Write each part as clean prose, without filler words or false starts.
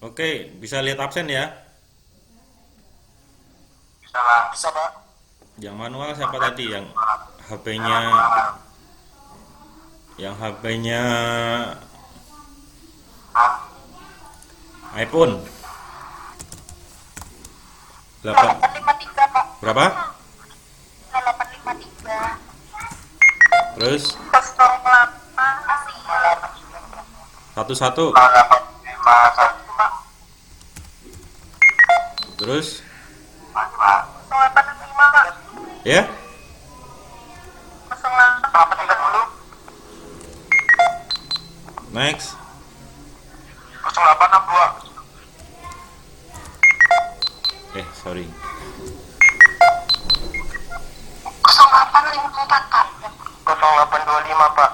Oke, bisa lihat absen ya. Bisa lah. Bisa, Pak. Yang manual siapa tadi? HP-nya yang HP-nya iPhone 8 853, Pak. berapa? 853. Terus 08 satu 851, Pak. terus 0865, Pak. ya. 0830. Next. 0862. Sorry. 0854, Pak. 0825, Pak.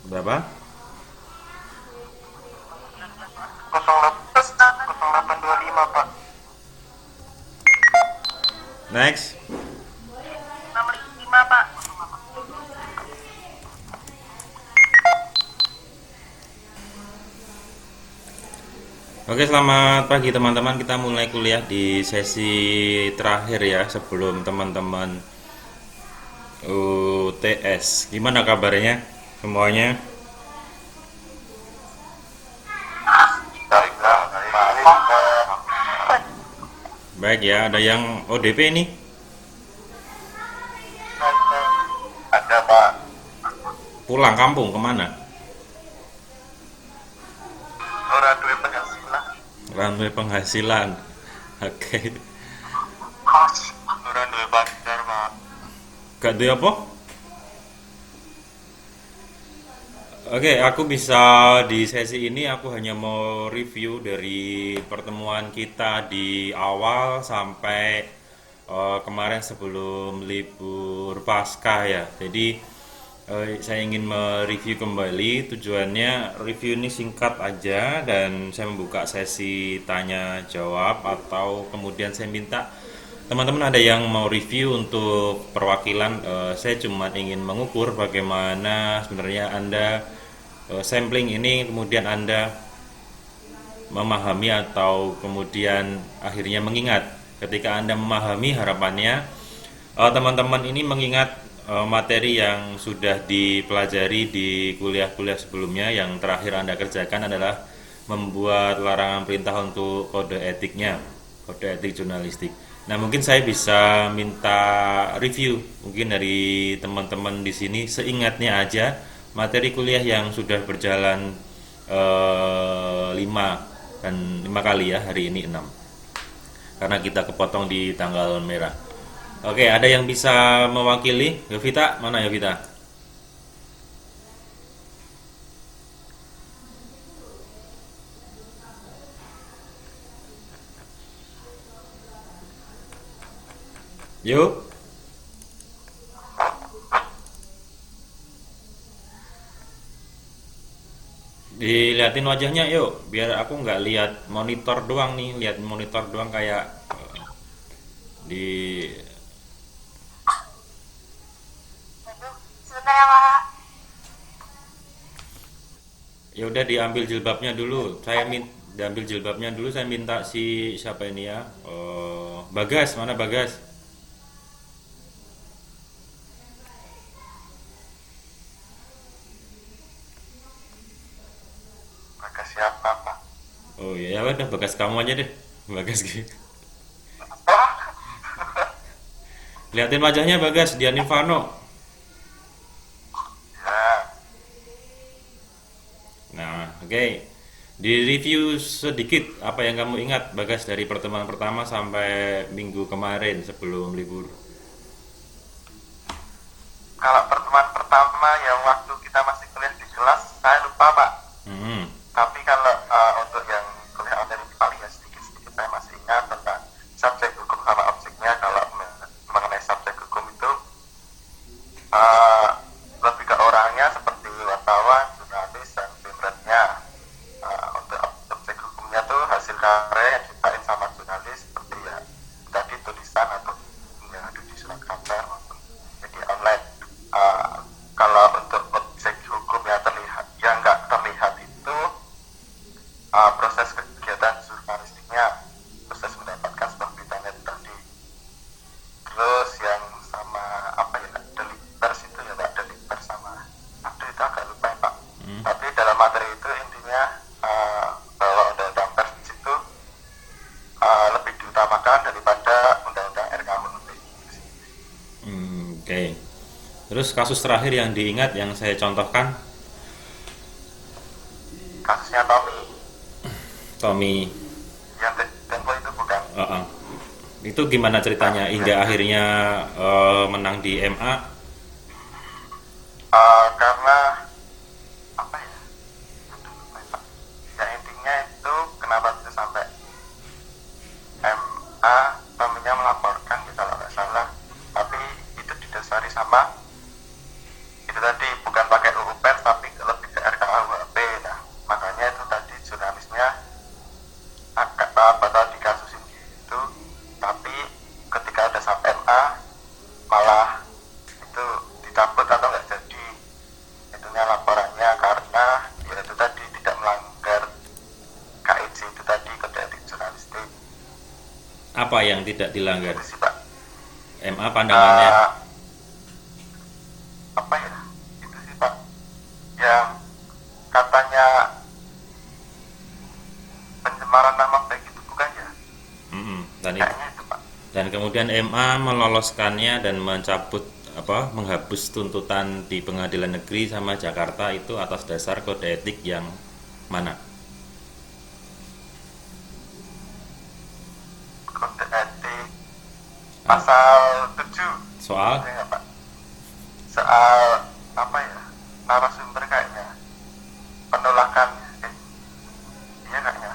Berapa? 0825, Pak. Next. 655, Pak. Oke, selamat pagi teman-teman. Kita mulai kuliah di sesi terakhir ya sebelum teman-teman UTS. Gimana kabarnya semuanya? Baik ya, ada yang ODP nih. Ada, Pak. Pulang kampung kemana? Orang dua penghasilan. Runway penghasilan. Oke. Orang dua bandar, Pak. Gak ada apa? Oke, aku bisa di sesi ini aku hanya mau review dari pertemuan kita di awal sampai kemarin sebelum libur Paskah ya. Jadi saya ingin mereview kembali. Tujuannya review ini singkat aja dan saya membuka sesi tanya jawab atau kemudian saya minta teman-teman ada yang mau review untuk perwakilan. Saya cuma ingin mengukur bagaimana sebenarnya Anda sampling ini kemudian Anda memahami atau kemudian akhirnya mengingat. Ketika Anda memahami, harapannya teman-teman ini mengingat materi yang sudah dipelajari di kuliah-kuliah sebelumnya. Yang terakhir Anda kerjakan adalah membuat larangan perintah untuk kode etiknya, kode etik jurnalistik. Nah, mungkin saya bisa minta review mungkin dari teman-teman di sini seingatnya aja materi kuliah yang sudah berjalan 5 dan 5 kali ya, hari ini 6 karena kita kepotong di tanggal merah. Oke, ada yang bisa mewakili? Yovita, mana Yovita? Yuk, diliatin wajahnya yuk, biar aku nggak lihat monitor doang nih, lihat monitor doang kayak di. Sebentar ya, Pak. Ya udah diambil jilbabnya dulu. Diambil jilbabnya dulu. Saya minta si siapa ini ya? Bagas, mana Bagas? Maka siapa, Pak? Oh iya, ya udah Bagas kamu aja deh. Bagas gitu. Liatin wajahnya Bagas, Dian Invano. Ya, Nah, oke. Di review sedikit apa yang kamu ingat Bagas dari pertemuan pertama sampai minggu kemarin sebelum libur. kalau pertemuan pertama ya waktu kita masih kuliah di kelas, saya lupa, Pak. Hmm. Tapi kalau untuk yang kuliah online ini paling ya sedikit-sedikit saya masih ingat tentang subjek hukum sama objeknya. Kalau mengenai subjek hukum itu eh, lebih ke orangnya seperti wartawan, jurnalis, dan pimretnya. Untuk objek hukumnya tuh hasil karya yang diciptain sama jurnalis seperti ya tadi tulisan atau yang ada di surat kabar maupun media online. Eh, Kalau untuk objek hukum yang terlihat, yang nggak terlihat itu kasus terakhir yang diingat yang saya contohkan, Kasusnya Tommy Tommy. yang Tempo itu bukan. Heeh. Itu gimana ceritanya hingga akhirnya menang di MA? Karena apa ya? Ya intinya itu kenapa itu sampai MA Tommy-nya melaporkan gitu kalau nggak salah. Tapi itu didasari sama itu tadi bukan pakai UU Pers tapi lebih ke RKUHP. Nah, makanya itu tadi jurnalisnya agak batal dikasusin gitu. Tapi ketika ada sub MA malah itu dicabut atau nggak jadi itunya laporannya karena ya itu tadi tidak melanggar KIJ itu tadi kode etik jurnalistik Apa yang tidak dilanggar? itu sih Pak. MA pandangannya. Eh, apa ya itu sih Pak yang katanya pencemaran nama baik itu bukan ya Mm-mm. kayaknya itu Pak. Dan kemudian MA meloloskannya dan mencabut menghapus tuntutan di Pengadilan Negeri sama Jakarta itu atas dasar kode etik yang mana? Kode etik pasal 7 Soal ya Pak, soal apa ya narasumber kayaknya penolakan iya kayaknya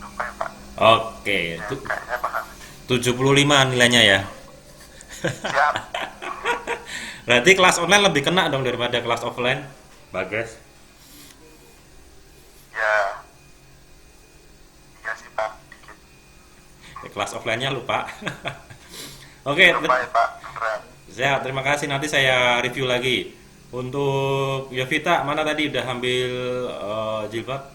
lupa ya Pak oke, ya kayaknya paham 75 nilainya ya. siap. Berarti kelas online lebih kena dong daripada kelas offline, Bagas. Ya iya sih Pak dikit Kelas offline-nya lupa. Oke, lupa ya Pak beneran. sehat. Terima kasih. Nanti saya review lagi. Untuk Yovita, mana tadi udah ambil jilbab?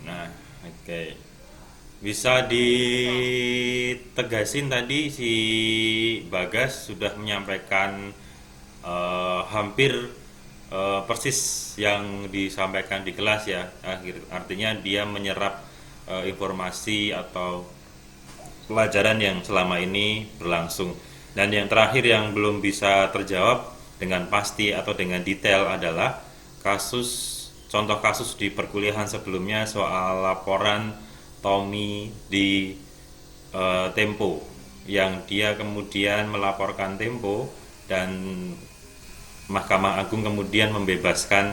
Nah, oke. Bisa ditegasin tadi si Bagas sudah menyampaikan hampir persis yang disampaikan di kelas ya. Artinya dia menyerap informasi atau pelajaran yang selama ini berlangsung. Dan yang terakhir yang belum bisa terjawab dengan pasti atau dengan detail adalah contoh kasus di perkuliahan sebelumnya soal laporan Tommy di Tempo yang dia kemudian melaporkan Tempo dan Mahkamah Agung kemudian membebaskan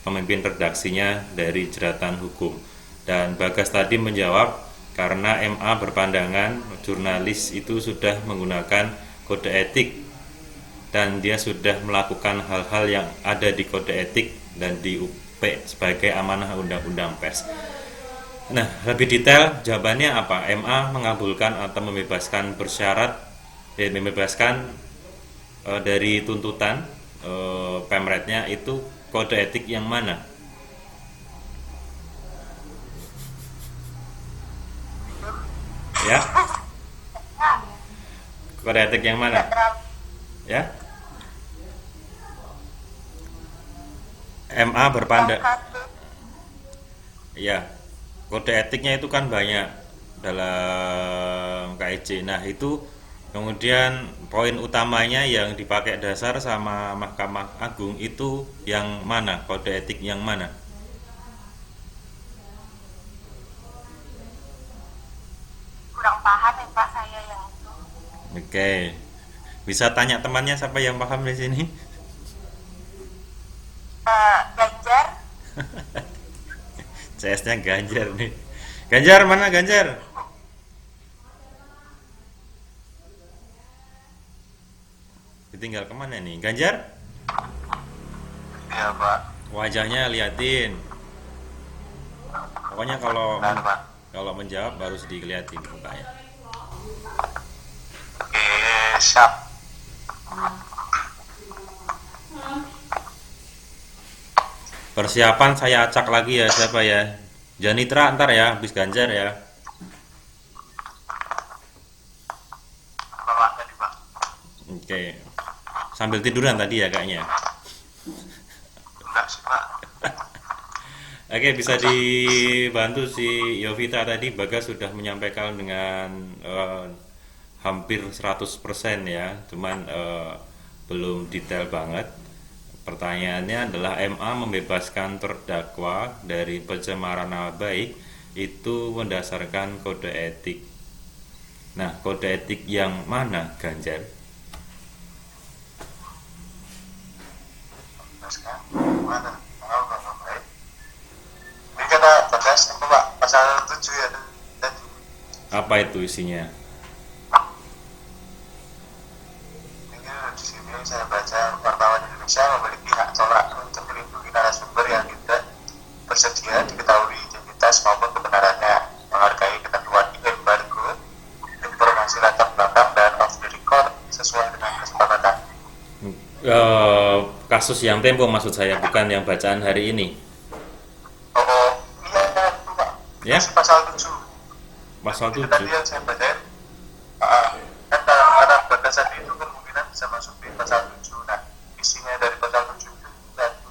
pemimpin redaksinya dari jeratan hukum. Dan Bagas tadi menjawab karena MA berpandangan jurnalis itu sudah menggunakan kode etik dan dia sudah melakukan hal-hal yang ada di kode etik dan di UP sebagai amanah undang-undang pers. Nah, lebih detail jawabannya apa? MA mengabulkan atau membebaskan bersyarat dan membebaskan dari tuntutan pemretnya itu kode etik yang mana? Ya, kode etik yang mana? Ya, MA berpandang. Ya, kode etiknya itu kan banyak dalam KIJ. Nah, itu kemudian poin utamanya yang dipakai dasar sama Mahkamah Agung itu yang mana? Kode etik yang mana? Kurang paham ya Pak saya yang itu. Oke. Bisa tanya temannya siapa yang paham di sini? Ganjar. CS-nya Ganjar nih. Ganjar mana Ganjar? Ditinggal kemana nih? Ganjar? Iya Pak Wajahnya liatin. Pokoknya benar Pak. kalau menjawab harus dilihatin mukanya. Oke siap. Persiapan saya acak lagi ya siapa ya? Janitra ntar ya, habis Ganjar ya. Bapak tadi Pak. Oke. Sambil tiduran tadi ya kayaknya. Enggak sih Pak. Oke, bisa susah. dibantu si Yovita tadi. Bagas sudah menyampaikan dengan hampir 100% ya, cuman belum detail banget. Pertanyaannya adalah MA membebaskan terdakwa dari pencemaran nama baik itu berdasarkan kode etik. Nah, kode etik yang mana, Ganjar? Terus kan, gimana? Tahu nggak baik? Ini kata bagas apa Pak? Pasal 7 ya tadi. Apa itu isinya? Ini di sini saya baca wartawan Indonesia memiliki hak tolak untuk melindungi narasumber yang tidak bersedia diketahui identitas maupun kebenarannya, menghargai ketentuan embargo, informasi latar belakang dan off the record sesuai dengan kesepakatan. Kasus yang Tempo maksud saya, bukan yang bacaan hari ini. Oh, iya itu Pak. Itu Ya, sih pasal 7. pasal Itu tadi 7. yang saya bacain. Kan karena batasan itu kemungkinan bisa masuk di pasal 7. Nah, isinya dari pasal 7 itu satu.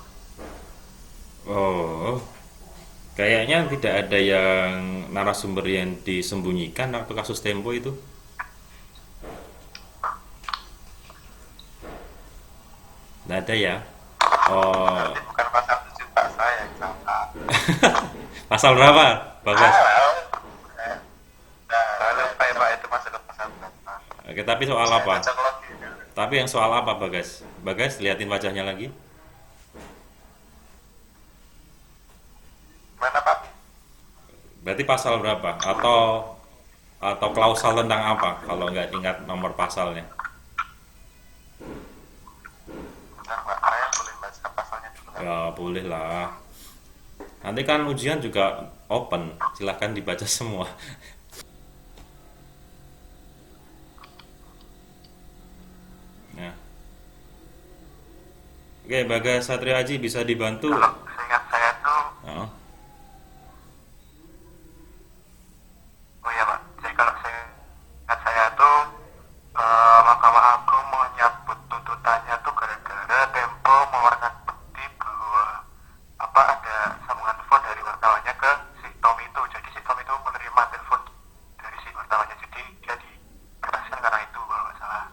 Oh, kayaknya tidak ada yang narasumber yang disembunyikan waktu kasus Tempo itu. Tidak ada ya. Oh, Berarti bukan pasal 7 Pak, saya yang salah. pasal berapa, Bagas? Eh, Nah, lupa ya Pak, itu masuk ke pasal berapa. Oke, tapi soal Saya apa? baca lagi. Tapi yang soal apa, Bagas? Bagas, liatin wajahnya lagi. Mana Pak? Berarti pasal berapa? Atau klausal tentang apa? Kalau nggak ingat nomor pasalnya. Bentar Pak, saya boleh baca pasalnya dulu kan? Ya, boleh lah. Nanti kan ujian juga open, silahkan dibaca semua. Nah, oke, Bagas Satrio Aji bisa dibantu. Kalau seingat saya tuh, Oh, oh iya Pak, jadi kalau seingat saya tuh Mahkamah Agung menyambut tuntutannya tuh gara-gara Tempo mengeluarkan bukti bahwa apa ada sambungan telepon dari wartawannya ke si Tom itu. Jadi si Tom itu menerima telepon dari si wartawannya. Jadi dia dibebaskan karena itu kalau nggak salah.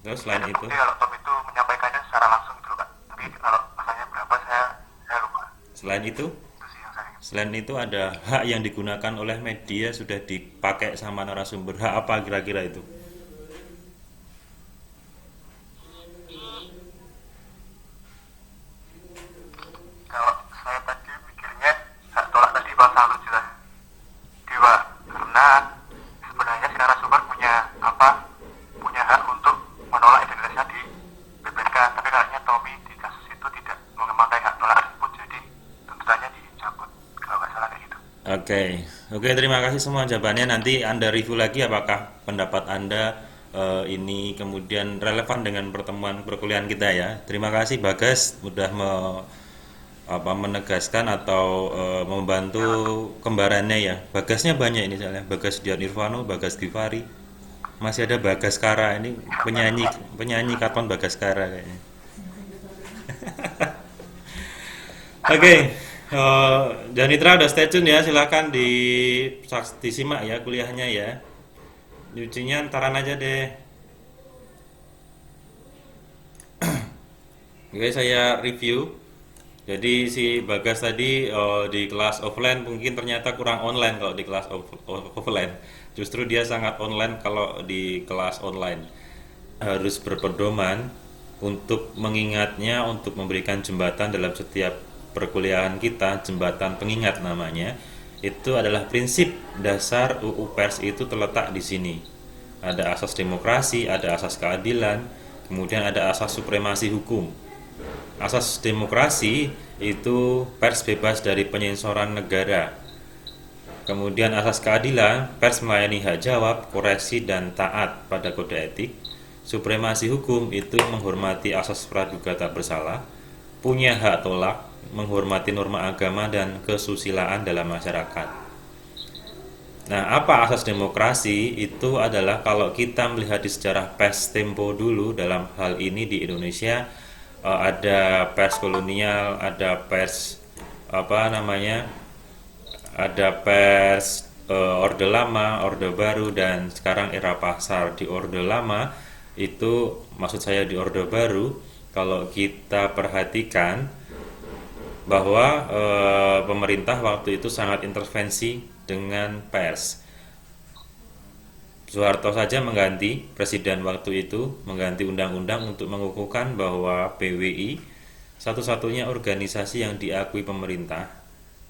terus Jadi selain ada itu, bukti kalau Tom itu menyampaikannya secara langsung gitu loh, Pak. Tapi kalau pasalnya berapa saya lupa. selain itu, Itu sih yang saya ingat. selain itu ada hak yang digunakan oleh media sudah dipakai sama narasumber. Hak apa kira-kira itu? Kalau saya tadi mikirnya hak tolak tadi pasal 7 lah. Dewa karena sebenarnya si narasumber punya apa punya hak untuk menolak identitasnya di BPK, tapi kayaknya Tommy di kasus itu tidak memakai hak tolak tersebut, jadi tuntutannya dicabut kalau nggak salah kayak gitu. Oke, oke, terima kasih semua jawabannya. Nanti Anda review lagi apakah pendapat Anda ini kemudian relevan dengan pertemuan perkuliahan kita ya. Terima kasih Bagas sudah menegaskan atau membantu kembarannya ya. Bagasnya banyak ini soalnya. Bagas Dian Irvano, Bagas Givari. Masih ada Bagas Kara ini penyanyi penyanyi kapan Bagas Kara kayaknya. Oke, Janitra udah stay tune ya, silahkan disimak ya kuliahnya ya. Nyucinya ntaran aja deh. Oke, saya review. Jadi si Bagas tadi di kelas offline mungkin ternyata kurang online kalau di kelas offline. Justru dia sangat online kalau di kelas online. Harus berpedoman untuk mengingatnya, untuk memberikan jembatan dalam setiap perkuliahan kita, jembatan pengingat namanya. Itu adalah prinsip dasar UU Pers itu terletak di sini. Ada asas demokrasi, ada asas keadilan, kemudian ada asas supremasi hukum. Asas demokrasi itu pers bebas dari penyensoran negara. Kemudian asas keadilan, pers melayani hak jawab, koreksi dan taat pada kode etik. Supremasi hukum itu menghormati asas praduga tak bersalah, punya hak tolak, menghormati norma agama dan kesusilaan dalam masyarakat. Nah, apa asas demokrasi? Itu adalah kalau kita melihat di sejarah pers Tempo dulu dalam hal ini di Indonesia, ada pers kolonial, ada pers apa namanya, ada pers Orde Lama, Orde Baru, dan sekarang era pasar. Di Orde Lama itu, maksud saya di Orde Baru, kalau kita perhatikan bahwa pemerintah waktu itu sangat intervensi dengan pers. Soeharto saja mengganti presiden waktu itu, mengganti undang-undang untuk mengukuhkan bahwa PWI satu-satunya organisasi yang diakui pemerintah,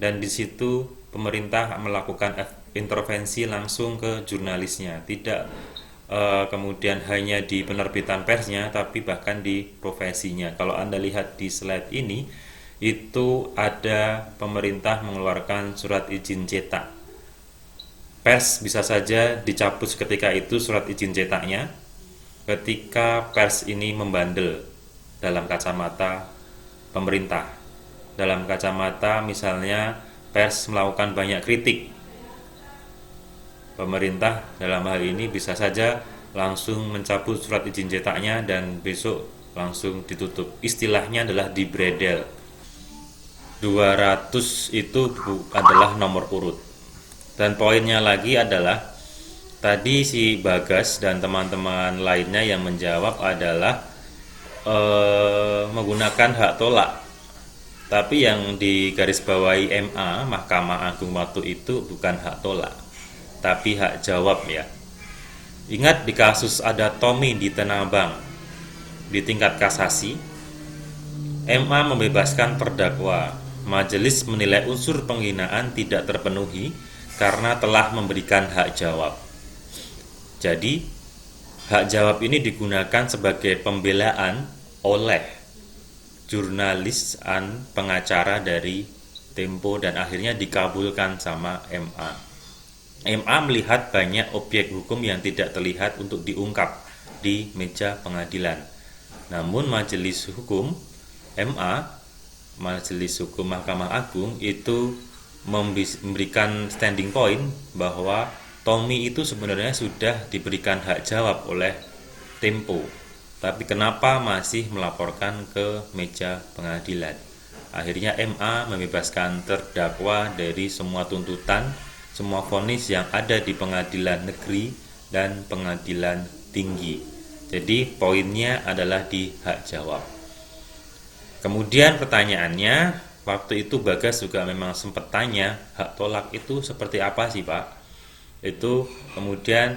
dan di situ pemerintah melakukan intervensi langsung ke jurnalisnya, tidak kemudian hanya di penerbitan persnya, tapi bahkan di profesinya. Kalau Anda lihat di slide ini, itu ada pemerintah mengeluarkan surat izin cetak. Pers bisa saja dicabut ketika itu surat izin cetaknya, ketika pers ini membandel dalam kacamata pemerintah. Dalam kacamata misalnya pers melakukan banyak kritik, pemerintah dalam hal ini bisa saja langsung mencabut surat izin cetaknya dan besok langsung ditutup. Istilahnya adalah dibredel. 200 itu adalah nomor urut. Dan poinnya lagi adalah, tadi si Bagas dan teman-teman lainnya yang menjawab adalah menggunakan hak tolak. Tapi yang digarisbawahi MA, Mahkamah Agung waktu itu, bukan hak tolak, tapi hak jawab ya. Ingat di kasus ada Tommy di Tanah Abang, di tingkat kasasi, MA membebaskan terdakwa. Majelis menilai unsur penghinaan tidak terpenuhi karena telah memberikan hak jawab. Jadi, hak jawab ini digunakan sebagai pembelaan oleh jurnalis pengacara dari Tempo dan akhirnya dikabulkan sama MA. MA melihat banyak objek hukum yang tidak terlihat untuk diungkap di meja pengadilan. Namun Majelis Hukum MA, Majelis Hukum Mahkamah Agung itu memberikan standing point bahwa Tommy itu sebenarnya sudah diberikan hak jawab oleh Tempo, tapi kenapa masih melaporkan ke meja pengadilan. Akhirnya MA membebaskan terdakwa dari semua tuntutan, semua vonis yang ada di pengadilan negeri dan pengadilan tinggi. Jadi poinnya adalah di hak jawab. Kemudian pertanyaannya, waktu itu Bagas juga memang sempat tanya, hak tolak itu seperti apa sih Pak? Itu kemudian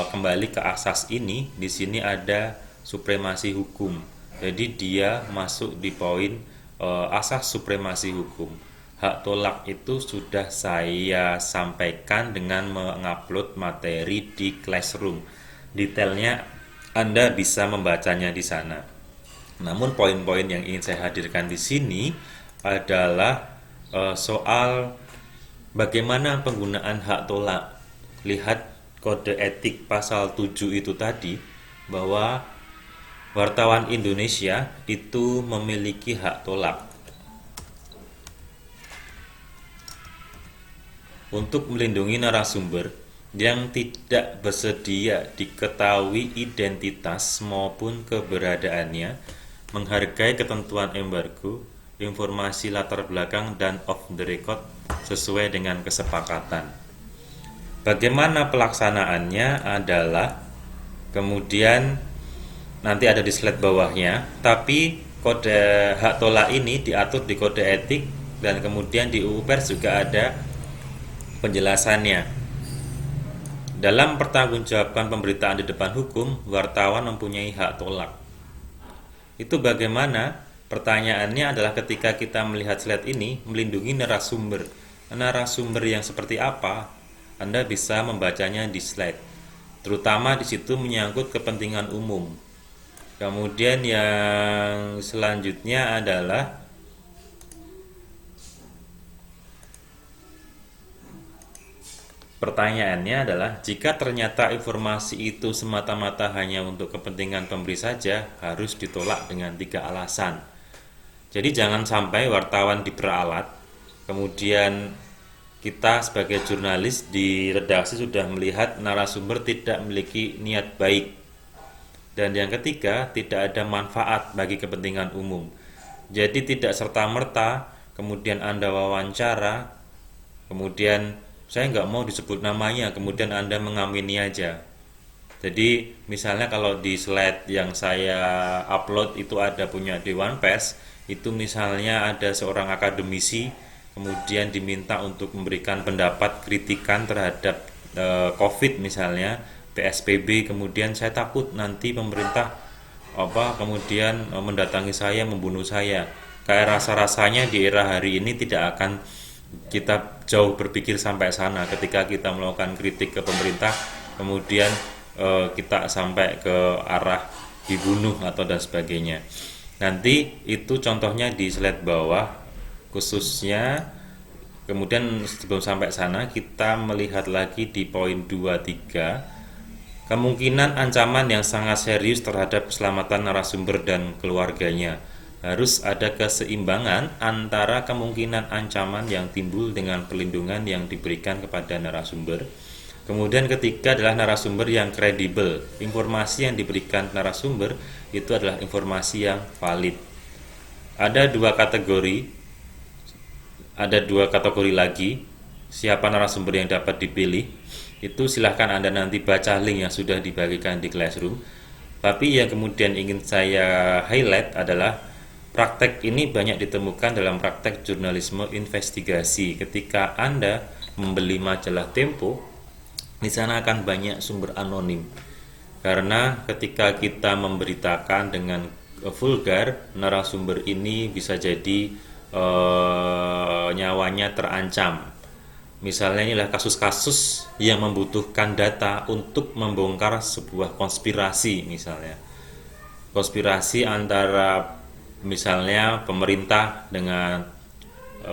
kembali ke asas ini. Di sini ada supremasi hukum. Jadi dia masuk di poin asas supremasi hukum. Hak tolak itu sudah saya sampaikan dengan mengupload materi di Classroom. Detailnya Anda bisa membacanya di sana. Namun poin-poin yang ingin saya hadirkan di sini adalah soal bagaimana penggunaan hak tolak. Lihat kode etik pasal 7 itu tadi, bahwa wartawan Indonesia itu memiliki hak tolak untuk melindungi narasumber yang tidak bersedia diketahui identitas maupun keberadaannya, menghargai ketentuan embargo, informasi latar belakang dan off the record sesuai dengan kesepakatan. Bagaimana pelaksanaannya adalah kemudian nanti ada di slide bawahnya, tapi kode hak tolak ini diatur di kode etik dan kemudian di UU Pers juga ada penjelasannya. Dalam pertanggungjawaban pemberitaan di depan hukum, wartawan mempunyai hak tolak. Itu bagaimana? Pertanyaannya adalah ketika kita melihat slide ini, melindungi narasumber. Narasumber yang seperti apa? Anda bisa membacanya di slide. Terutama di situ menyangkut kepentingan umum. Kemudian yang selanjutnya adalah pertanyaannya adalah, jika ternyata informasi itu semata-mata hanya untuk kepentingan pemberi saja, harus ditolak dengan 3 alasan. Jadi jangan sampai wartawan diperalat, kemudian kita sebagai jurnalis di redaksi sudah melihat narasumber tidak memiliki niat baik. Dan yang ketiga, tidak ada manfaat bagi kepentingan umum. Jadi tidak serta-merta kemudian Anda wawancara, kemudian saya nggak mau disebut namanya, kemudian Anda mengamini aja. Jadi misalnya kalau di slide yang saya upload itu ada punya Dewan Pers, itu misalnya ada seorang akademisi kemudian diminta untuk memberikan pendapat kritikan terhadap COVID misalnya, PSBB, kemudian saya takut nanti pemerintah kemudian mendatangi saya, membunuh saya. Kayak rasa-rasanya di era hari ini tidak akan kita jauh berpikir sampai sana ketika kita melakukan kritik ke pemerintah, kemudian kita sampai ke arah dibunuh atau dan sebagainya. Nanti itu contohnya di slide bawah khususnya. Kemudian sebelum sampai sana kita melihat lagi di poin 23, kemungkinan ancaman yang sangat serius terhadap keselamatan narasumber dan keluarganya. Harus ada keseimbangan antara kemungkinan ancaman yang timbul dengan perlindungan yang diberikan kepada narasumber. Kemudian ketiga adalah narasumber yang kredibel. Informasi yang diberikan narasumber itu adalah informasi yang valid. Ada dua kategori lagi. Siapa narasumber yang dapat dipilih? Itu silahkan Anda nanti baca link yang sudah dibagikan di Classroom. Tapi yang kemudian ingin saya highlight adalah praktek ini banyak ditemukan dalam praktek jurnalisme investigasi. Ketika Anda membeli majalah Tempo, di sana akan banyak sumber anonim. Karena ketika kita memberitakan dengan vulgar, narasumber ini bisa jadi nyawanya terancam. Misalnya inilah kasus-kasus yang membutuhkan data untuk membongkar sebuah konspirasi, misalnya konspirasi antara misalnya pemerintah dengan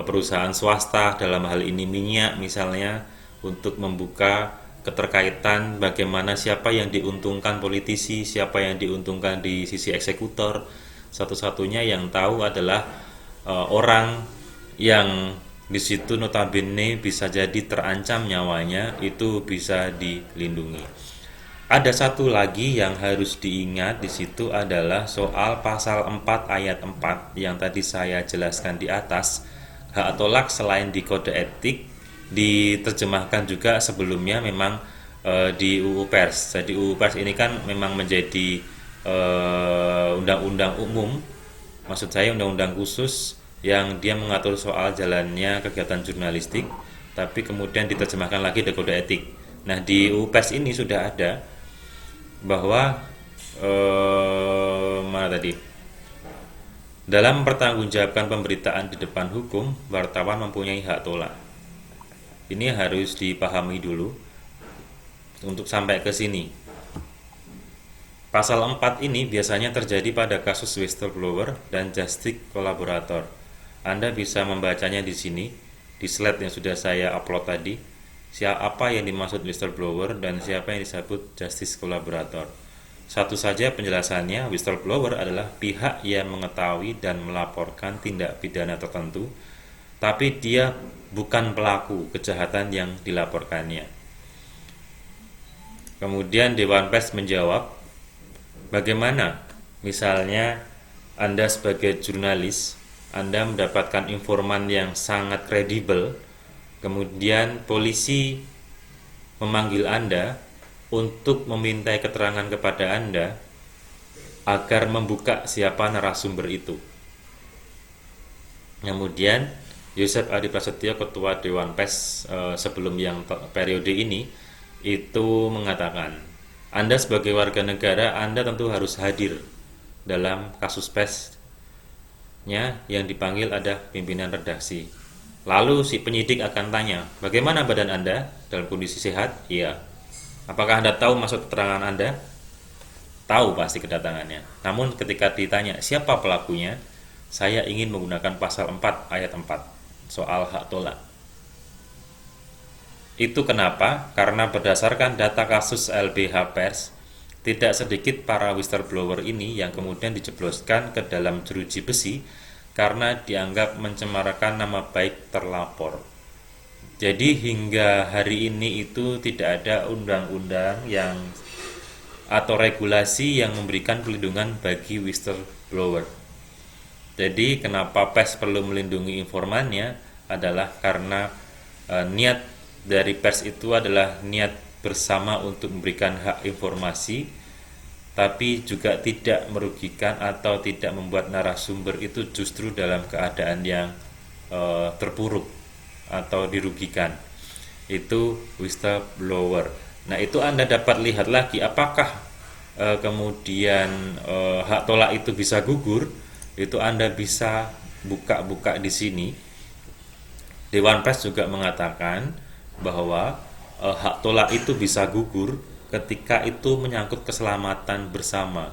perusahaan swasta, dalam hal ini minyak misalnya, untuk membuka keterkaitan bagaimana siapa yang diuntungkan politisi, siapa yang diuntungkan di sisi eksekutor. Satu-satunya yang tahu adalah orang yang di situ notabene bisa jadi terancam nyawanya, itu bisa dilindungi. Ada satu lagi yang harus diingat di situ adalah soal pasal 4 ayat 4 yang tadi saya jelaskan di atas. Hak tolak selain di kode etik diterjemahkan juga sebelumnya memang di UU Pers. Jadi UU Pers ini kan memang menjadi undang-undang umum, maksud saya undang-undang khusus yang dia mengatur soal jalannya kegiatan jurnalistik, tapi kemudian diterjemahkan lagi di kode etik. Nah, di UU Pers ini sudah ada bahwa mana tadi? Dalam mempertanggungjawabkan pemberitaan di depan hukum, wartawan mempunyai hak tolak. Ini harus dipahami dulu untuk sampai ke sini. Pasal 4 ini biasanya terjadi pada kasus whistleblower dan justice kolaborator. Anda bisa membacanya di sini, di slide yang sudah saya upload tadi. Siapa yang dimaksud whistleblower dan siapa yang disebut justice kolaborator. Satu saja penjelasannya, whistleblower adalah pihak yang mengetahui dan melaporkan tindak pidana tertentu, tapi dia bukan pelaku kejahatan yang dilaporkannya. Kemudian Dewan Pers menjawab, bagaimana misalnya Anda sebagai jurnalis, Anda mendapatkan informan yang sangat kredibel, kemudian polisi memanggil Anda untuk memintai keterangan kepada Anda agar membuka siapa narasumber itu. Kemudian Yosef Adi Prasetyo, Ketua Dewan Pers sebelum yang periode ini, itu mengatakan, Anda sebagai warga negara, Anda tentu harus hadir dalam kasus persnya yang dipanggil ada pimpinan redaksi. Lalu si penyidik akan tanya, bagaimana badan Anda dalam kondisi sehat? Iya. Apakah Anda tahu maksud keterangan Anda? Tahu pasti kedatangannya. Namun ketika ditanya siapa pelakunya, saya ingin menggunakan pasal 4 ayat 4 soal hak tolak. Itu kenapa? Karena berdasarkan data kasus LBH Pers, tidak sedikit para whistleblower ini yang kemudian dijebloskan ke dalam jeruji besi karena dianggap mencemarkan nama baik terlapor. Jadi hingga hari ini itu tidak ada undang-undang yang atau regulasi yang memberikan perlindungan bagi whistleblower. Jadi kenapa pers perlu melindungi informannya adalah karena niat dari pers itu adalah niat bersama untuk memberikan hak informasi, tapi juga tidak merugikan atau tidak membuat narasumber itu justru dalam keadaan yang terpuruk atau dirugikan. Itu whistleblower. Nah, itu Anda dapat lihat lagi apakah kemudian hak tolak itu bisa gugur. Itu Anda bisa buka-buka di sini. Dewan Pers juga mengatakan bahwa hak tolak itu bisa gugur ketika itu menyangkut keselamatan bersama.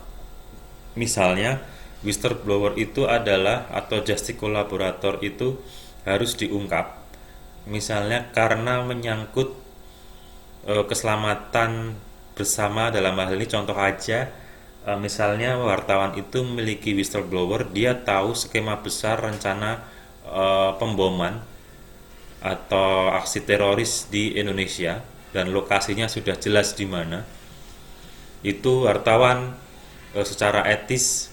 Misalnya, whistleblower itu adalah atau justice collaborator itu harus diungkap. Misalnya karena menyangkut keselamatan bersama, dalam hal ini contoh aja, misalnya wartawan itu memiliki whistleblower, dia tahu skema besar rencana pemboman atau aksi teroris di Indonesia dan lokasinya sudah jelas di mana. Itu wartawan secara etis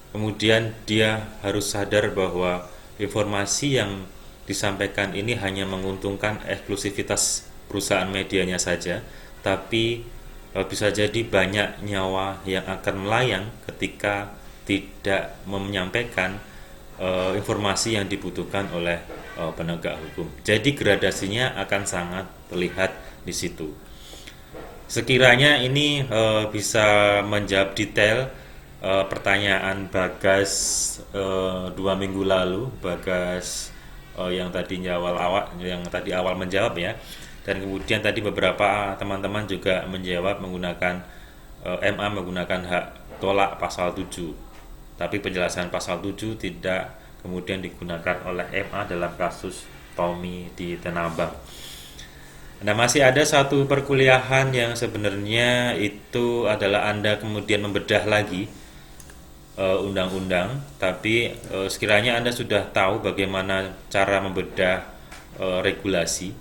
kemudian dia harus sadar bahwa informasi yang disampaikan ini hanya menguntungkan eksklusivitas perusahaan medianya saja, tapi bisa jadi banyak nyawa yang akan melayang ketika tidak menyampaikan informasi yang dibutuhkan oleh penegak hukum. Jadi gradasinya akan sangat terlihat di situ. Sekiranya ini bisa menjawab detail pertanyaan Bagas 2 minggu lalu, Bagas yang tadi awal menjawab ya. Dan kemudian tadi beberapa teman-teman juga menjawab menggunakan MA menggunakan hak tolak pasal 7. Tapi penjelasan pasal 7 tidak kemudian digunakan oleh MA dalam kasus Tommy di Tanabang. Nah, masih ada satu perkuliahan yang sebenarnya itu adalah Anda kemudian membedah lagi undang-undang, tapi sekiranya Anda sudah tahu bagaimana cara membedah regulasi,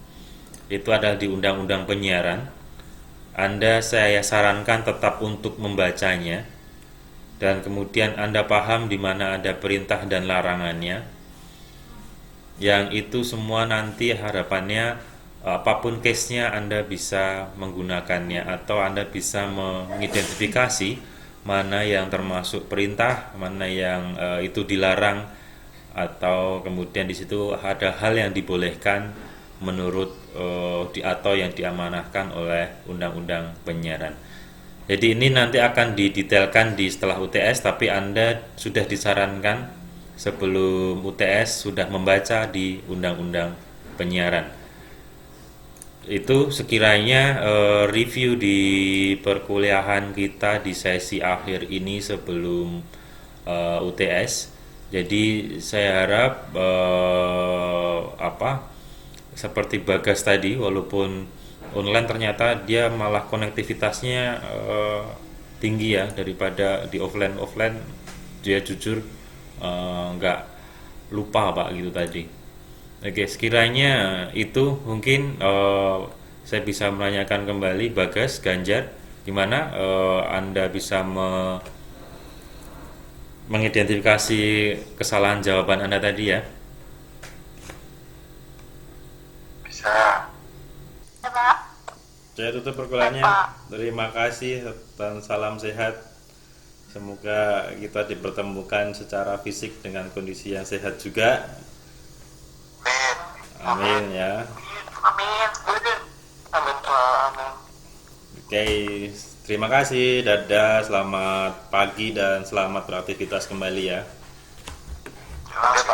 itu adalah di Undang-Undang Penyiaran. Saya sarankan tetap untuk membacanya dan kemudian Anda paham di mana ada perintah dan larangannya. Yang itu semua nanti harapannya apapun case-nya Anda bisa menggunakannya atau Anda bisa mengidentifikasi mana yang termasuk perintah, mana yang itu dilarang, atau kemudian di situ ada hal yang dibolehkan menurut atau yang diamanahkan oleh Undang-Undang Penyiaran. Jadi ini nanti akan didetailkan di setelah UTS, tapi Anda sudah disarankan sebelum UTS sudah membaca di Undang-Undang Penyiaran. Itu sekiranya review di perkuliahan kita di sesi akhir ini sebelum UTS. Jadi saya harap seperti Bagas tadi, walaupun online ternyata dia malah konektivitasnya tinggi ya daripada di offline. Dia jujur nggak lupa Pak gitu tadi. Oke, sekiranya itu mungkin saya bisa menanyakan kembali Bagas, Ganjar, gimana Anda bisa mengidentifikasi kesalahan jawaban Anda tadi ya? Bisa. Ya, Pak. Saya tutup perkuliahannya. Terima kasih dan salam sehat. Semoga kita dipertemukan secara fisik dengan kondisi yang sehat juga. Amin ya. Amin. Amin, Pak. Amin. Oke, terima kasih. Dadah, selamat pagi dan selamat beraktivitas kembali ya. Oke, Pak.